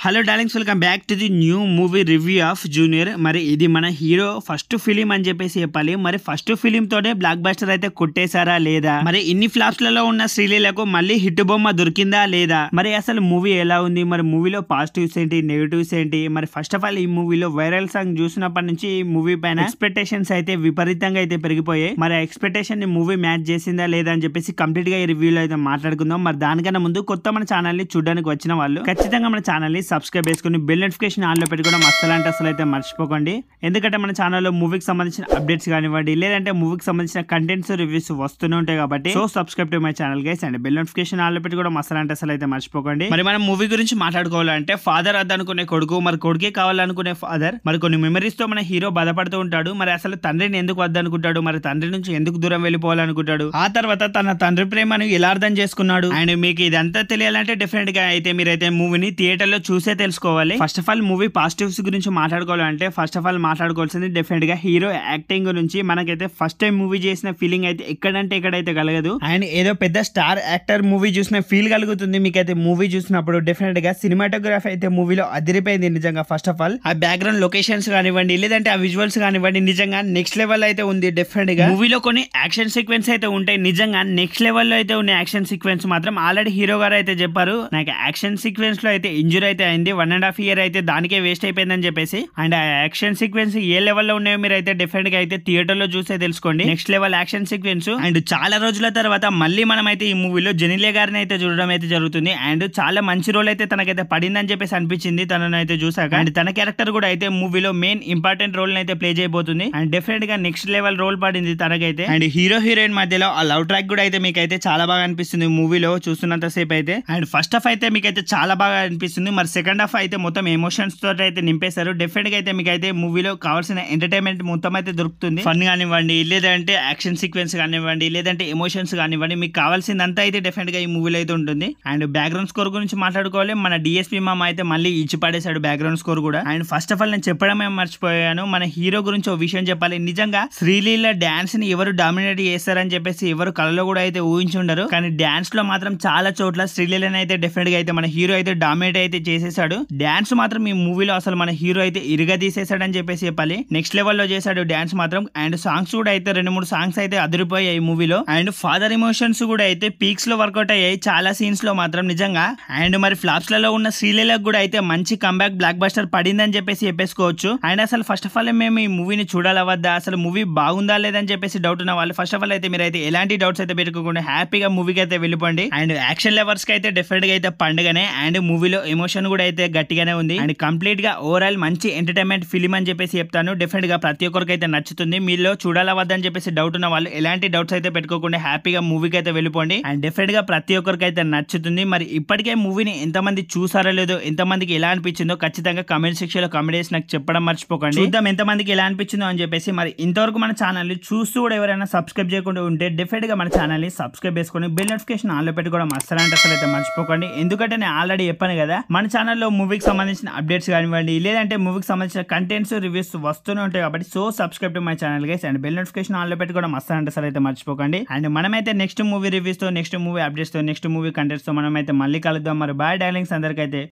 Hello darlings, welcome back to the new movie review of junior. మరి ఇది మన hero first film అని చెప్పేసి చెప్పాలి. మరి ఫస్ట్ ఫిలిం తోనే బ్లాక్ బస్టర్ అయితే కొట్టేశారా లేదా, మరి ఇన్ని ఫ్లాప్స్ లలో ఉన్న శ్రీలీలకు మళ్ళీ హిట్ బొమ్మ దొరికిందా లేదా, మరి అసలు మూవీ ఎలా ఉంది, మరి మూవీలో పాజిటివ్స్ ఏంటి, నెగిటివ్స్ ఏంటి, మరి ఫస్ట్ ఆఫ్ ఆల్ ఈ మూవీలో వైరల్ సాంగ్ చూసినప్పటి నుంచి ఈ మూవీ పైన ఎక్స్పెక్టేషన్స్ అయితే విపరీతంగా అయితే పెరిగిపోయాయి. మరి ఆ ఎక్స్పెక్టేషన్ ని మూవీ మ్యాచ్ చేసిందా లేదా అని చెప్పేసి కంప్లీట్ గా ఈ రివ్యూలో అయితే మాట్లాడుకుందాం. మరి దానికన్నా ముందు కొత్త మన ఛానల్ ని చూడడానికి వచ్చిన వాళ్ళు ఖచ్చితంగా మన ఛానల్ ని సబ్స్క్రైబ్ చేసుకుని బెల్ నోటిఫికేషన్ ఆన్ లో పెట్టుకోవడం అసలు అయితే మర్చిపోకండి. ఎందుకంటే మన ఛానల్లో మూవీకి సంబంధించిన అప్డేట్స్ కానివ్వండి, లేదంటే మూవీకి సంబంధించిన కంటెంట్స్ రివ్యూస్ వస్తూనే ఉంటాయి. కాబట్టి so subscribe to my channel guys and bell notification on లో పెట్టుకోవడం అసలు అయితే మర్చిపోకండి. మరి మనం మూవీ గురించి మాట్లాడుకోవాలంటే ఫాదర్ అద్దనుకునే కొడుకు, మరి కొడుకే కావాలనుకునే ఫాదర్, మరి కొన్ని మెమరీస్ తో మన హీరో బాధపడుతూ ఉంటాడు. మరి అసలు తండ్రిని ఎందుకు వద్దనుకుంటాడు, మరి తండ్రి నుంచి ఎందుకు దూరం వెళ్ళిపోవాలనుకుంటాడు, ఆ తర్వాత తన తండ్రి ప్రేమను ఎలా అర్థం చేసుకున్నాడు. అండ్ మీకు ఇదంతా తెలియాలంటే డెఫినెట్ గా అయితే మీరైతే మూవీని థియేటర్ లో చూసే తెలుసుకోవాలి. First of all movie positives గురించి మాట్లాడుకోవాలంటే ఫస్ట్ ఆఫ్ ఆల్ మాట్లాడుకోవాల్సింది డెఫినెట్ గా హీరో యాక్టింగ్ గురించి. మనకైతే ఫస్ట్ టైం మూవీ చేసిన ఫీలింగ్ అయితే ఎక్కడంటే ఎక్కడైతే కలగదు. అండ్ ఏదో పెద్ద స్టార్ యాక్టర్ మూవీ చూసిన ఫీల్ కలుగుతుంది మీకైతే మూవీ చూసినప్పుడు. డెఫినెట్ గా సినిమాటోగ్రఫీ అయితే మూవీలో అదిరిపోయింది నిజంగా. ఫస్ట్ ఆఫ్ ఆల్ ఆ బ్యాక్గ్రౌండ్ లొకేషన్స్ కానివ్వండి, లేదంటే ఆ విజువల్స్ కానివ్వండి, నిజంగా నెక్స్ట్ లెవెల్ అయితే ఉంది. డెఫినెట్ గా మూవీలో కొన్ని యాక్షన్ సీక్వెన్స్ అయితే ఉంటాయి, నిజంగా నెక్స్ట్ లెవెల్ లో అయితే ఉన్న యాక్షన్ సీక్వెన్స్ మాత్రం ఆల్రెడీ హీరో గారు అయితే చెప్పారు. నాకు యాక్షన్ సీక్వెన్స్ లో అయితే ఇంజురీ అయితే అయింది, 1.5 year అయితే దానికే వేస్ట్ అయిపోయిందని చెప్పేసి. అండ్ ఆ యాక్షన్ సీక్వెన్స్ ఏ లెవెల్ లో ఉన్నాయో మీరు అయితే డెఫినెట్ గా అయితే థియేటర్ లో చూసే తెలుసుకోండి. Next level action sequence. And చాలా రోజుల తర్వాత మళ్ళీ మనం అయితే ఈ మూవీలో జెనిలియా గారిని అయితే చూడడం అయితే జరుగుతుంది. అండ్ చాలా మంచి రోల్ అయితే తనకైతే పడిందని చెప్పేసి అనిపించింది తనను అయితే చూసాక. అండ్ తన క్యారెక్టర్ కూడా అయితే మూవీలో మెయిన్ ఇంపార్టెంట్ రోల్ అయితే ప్లే చేయబోతుంది. అండ్ డెఫినెట్ గా నెక్స్ట్ లెవెల్ రోల్ పడింది తనకైతే. అండ్ హీరో హీరోయిన్ మధ్యలో ఆ లవ్ ట్రాక్ కూడా అయితే మీకు అయితే చాలా బాగా అనిపిస్తుంది మూవీలో చూస్తున్నంత సేపు అయితే. అండ్ ఫస్ట్ హాఫ్ అయితే మీకు అయితే చాలా బాగా అనిపిస్తుంది. మరి సెకండ్ హాఫ్ అయితే మొత్తం ఎమోషన్స్ తోటి అయితే నింపేశారు. డెఫినెట్ గా అయితే మీకు అయితే మూవీలో కావాల్సిన ఎంటర్టైన్మెంట్ మొత్తం అయితే దొరుకుతుంది. ఫన్ కానివ్వండి, లేదంటే యాక్షన్ సీక్వెన్స్ కానివ్వండి, లేదంటే ఎమోషన్స్ కానివ్వండి, మీకు కావాల్సిందంతా అయితే డెఫినెట్ గా ఈ మూవీలో అయితే ఉంటుంది. అండ్ బ్యాక్గ్రౌండ్ స్కోర్ గురించి మాట్లాడుకోవాలి. మన డిఎస్పీ మామ అయితే మళ్ళీ ఇచ్చి పడేశాడు బ్యాక్గ్రౌండ్ స్కోర్ కూడా. అండ్ ఫస్ట్ ఆఫ్ ఆల్ నేను చెప్పడమే మర్చిపోయాను, మన హీరో గురించి ఒక విషయం చెప్పాలి. నిజంగా శ్రీలీల డాన్స్ ని ఎవరు డామినేట్ చేస్తారని చెప్పేసి ఎవరు కళలో కూడా అయితే ఊహించుండరు. కానీ డాన్స్ లో మాత్రం చాలా చోట్ల శ్రీలీలని అయితే డెఫినెట్ గా అయితే మన హీరో అయితే డామినేట్ అయితే చేసేసాడు. డాన్స్ మాత్రం ఈ మూవీలో అసలు మన హీరో అయితే ఇరుగా తీసేసాడని చెప్పేసి చెప్పాలి. నెక్స్ట్ లెవెల్ లో చేశాడు డాన్స్ మాత్రం. అండ్ సాంగ్స్ కూడా అయితే 2-3 సాంగ్స్ అయితే అదిరిపోయాయి మూవీలో. అండ్ ఫాదర్ ఎమోషన్స్ కూడా అయితే పీక్స్ లో వర్కౌట్ అయ్యాయి చాలా సీన్స్ లో మాత్రం నిజంగా. అండ్ మరి ఫ్లాప్స్ లలో ఉన్న శ్రీలీలకు కూడా అయితే మంచి కంబ్యాక్ బ్లాక్ బస్టర్ పడిందని చెప్పేసి చెప్పేసుకోవచ్చు. అండ్ అసలు ఫస్ట్ ఆఫ్ ఆల్ మేము ఈ మూవీని చూడాలా వద్దా, అసలు మూవీ బాగుందా లేదని చెప్పేసి డౌట్ ఉన్న వాళ్ళు ఫస్ట్ ఆఫ్ ఆల్ అయితే మీరైతే ఎలాంటి డౌట్స్ అయితే పెట్టుకోకుండా హ్యాపీగా మూవీకి అయితే వెళ్ళిపోండి. అండ్ యాక్షన్ లెవర్స్ కి అయితే డెఫినెట్ గా అయితే పండుగనే. అండ్ మూవీలో ఎమోషన్ కూడా అయితే గట్టిగానే ఉంది. అండ్ కంప్లీట్ గా ఓవరాల్ మంచి ఎంటర్టైన్మెంట్ ఫిలిం అని చెప్పేసి చెప్తాను. డెఫినెట్ గా ప్రతి ఒక్కరికి అయితే నచ్చుతుంది. మీలో చూడాలా వద్దని చెప్పేసి డౌట్ ఉన్న వాళ్ళు ఎలాంటి డౌట్స్ అయితే పెట్టుకోకుండా హ్యాపీగా మూవీకి అయితే వెళ్ళిపోండి. అండ్ డెఫినెట్ గా ప్రతి ఒక్కరికి అయితే నచ్చుతుంది. మరి ఇప్పటికే మూవీని ఎంతమంది చూసారో లేదో, ఎంతమందికి ఎలా అనిపించిందో ఖచ్చితంగా కమెంట్ సెక్షన్ లో కమెంట్ చేసి నాకు చెప్పడం మర్చిపోకండి. చూద్దాం ఎంతమందికి ఎలా అనిపించిందో అని చెప్పేసి. మరి ఇంతవరకు మన ఛానల్ ని చూస్తూ కూడా ఎవరైనా సబ్స్క్రైబ్ చేయకుండా ఉంటే డెఫినెట్ గా మన ఛానల్ ని సబ్స్క్రైబ్ చేసుకొని బెల్ నోటిఫికేషన్ ఆన్ లో పెట్టుకోవడం అసలు అయితే మర్చిపోకండి. ఎందుకంటే నేను ఆల్రెడీ చెప్పాను కదా, మన ఛానల్లో మూవీకి సంబంధించిన అప్డేట్స్ కానివ్వండి, లేదంటే మూవీకి సంబంధించిన కంటెంట్స్ రివ్యూస్ వస్తూనే ఉంటాయి. కాబట్టి so subscribe to my channel guys and bell notification on లో పెట్టుకోవడం అసలు అయితే మర్చిపోకండి. అండ్ మనమైతే నెక్స్ట్ మూవీ రివ్యూస్ తో, నెక్స్ట్ మూవీ అప్డేట్స్ తో, నెక్స్ట్ మూవీ కంటెంట్స్ తో మనమైతే మళ్ళీ కలుద్దాం. మరి బాయ్ డార్లింగ్స్ అందరికైతే.